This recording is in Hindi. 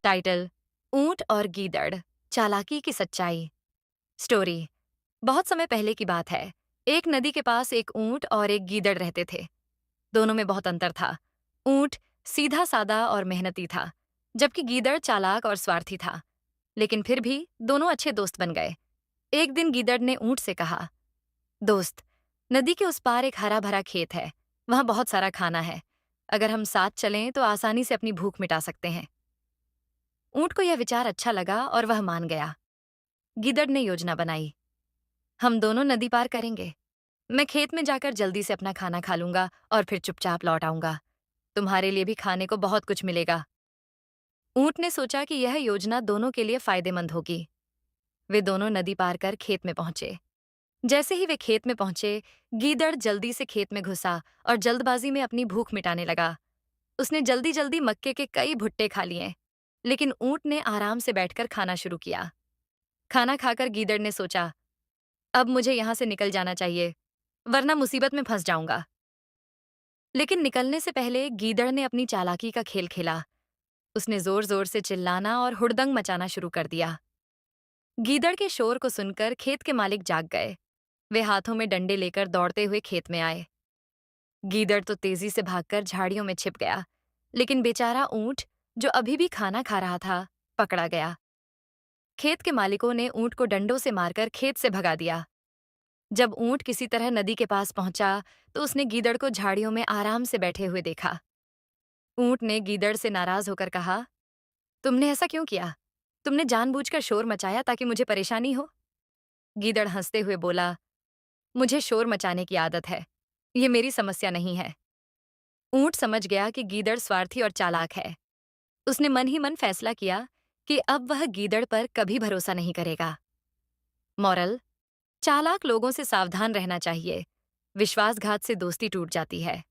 टाइटल: ऊंट और गीदड़, चालाकी की सच्चाई। स्टोरी: बहुत समय पहले की बात है। एक नदी के पास एक ऊंट और एक गीदड़ रहते थे। दोनों में बहुत अंतर था। ऊंट सीधा सादा और मेहनती था, जबकि गीदड़ चालाक और स्वार्थी था। लेकिन फिर भी दोनों अच्छे दोस्त बन गए। एक दिन गीदड़ ने ऊंट से कहा, दोस्त, नदी के उस पार एक हरा भरा खेत है। वहां बहुत सारा खाना है। अगर हम साथ चलें तो आसानी से अपनी भूख मिटा सकते हैं। ऊंट को यह विचार अच्छा लगा और वह मान गया। गिदड़ ने योजना बनाई। हम दोनों नदी पार करेंगे। मैं खेत में जाकर जल्दी से अपना खाना खा लूंगा और फिर चुपचाप लौट आऊंगा। तुम्हारे लिए भी खाने को बहुत कुछ मिलेगा। ऊंट ने सोचा कि यह योजना दोनों के लिए फायदेमंद होगी। वे दोनों नदी पार कर खेत में पहुंचे। जैसे ही वे खेत में पहुंचे, गीदड़ जल्दी से खेत में घुसा और जल्दबाजी में अपनी भूख मिटाने लगा। उसने जल्दी जल्दी मक्के के कई भुट्टे खा लिए, लेकिन ऊंट ने आराम से बैठकर खाना शुरू किया। खाना खाकर गीदड़ ने सोचा, अब मुझे यहां से निकल जाना चाहिए, वरना मुसीबत में फंस जाऊंगा। लेकिन निकलने से पहले गीदड़ ने अपनी चालाकी का खेल खेला। उसने जोर जोर से चिल्लाना और हुड़दंग मचाना शुरू कर दिया। गीदड़ के शोर को सुनकर खेत के मालिक जाग गए। वे हाथों में डंडे लेकर दौड़ते हुए खेत में आए। गीदड़ तो तेजी से भागकर झाड़ियों में छिप गया, लेकिन बेचारा ऊंट, जो अभी भी खाना खा रहा था, पकड़ा गया। खेत के मालिकों ने ऊंट को डंडों से मारकर खेत से भगा दिया। जब ऊंट किसी तरह नदी के पास पहुंचा, तो उसने गीदड़ को झाड़ियों में आराम से बैठे हुए देखा। ऊंट ने गीदड़ से नाराज होकर कहा, तुमने ऐसा क्यों किया? तुमने जानबूझकर शोर मचाया ताकि मुझे परेशानी हो? गीदड़ हंसते हुए बोला, मुझे शोर मचाने की आदत है। ये मेरी समस्या नहीं है। ऊंट समझ गया कि गीदड़ स्वार्थी और चालाक है। उसने मन ही मन फैसला किया कि अब वह गीदड़ पर कभी भरोसा नहीं करेगा। मॉरल: चालाक लोगों से सावधान रहना चाहिए। विश्वासघात से दोस्ती टूट जाती है।